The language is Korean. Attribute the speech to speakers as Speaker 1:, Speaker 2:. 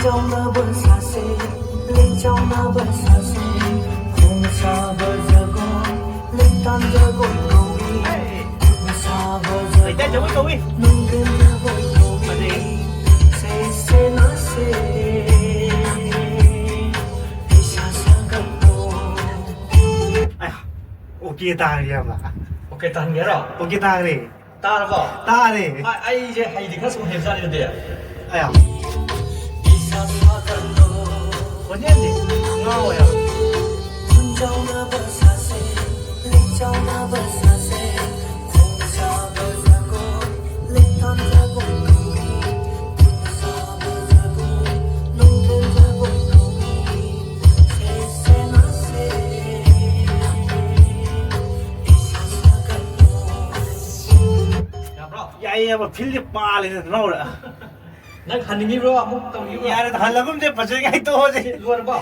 Speaker 1: 링정나번 사세 링정나번 사세 공사버저고 링단저고 고위
Speaker 2: Lấy tên cho
Speaker 1: 공사버저고
Speaker 2: với tôi.
Speaker 1: 눈금나고 고위 세세나세 이사사가고
Speaker 2: À, ok ta đi em ạ.
Speaker 3: 오케이 다 한 게라.
Speaker 2: Ok ta đi.
Speaker 3: 따라가.
Speaker 2: Ta đi.
Speaker 3: 아 이제 하이디 가서 햄산이는데.
Speaker 2: À,
Speaker 1: 이사사가고
Speaker 2: có nhét gì? Ngon rồi à.
Speaker 1: 링정나번 사세 링정나번 사세 공사버저고 링단저고 고위 공사버저고 눈금자고 고위 세세나세 이사사가고
Speaker 3: 야 브라.
Speaker 2: Vậy em mà Philip ba lên rồi đâu rồi.
Speaker 3: 난 가는 게 브라. 뭐 가는 게
Speaker 2: Ya,
Speaker 3: 브라.
Speaker 2: thằng là cũng chưa phải chơi ngay tôi gì.
Speaker 3: 루아르 봐.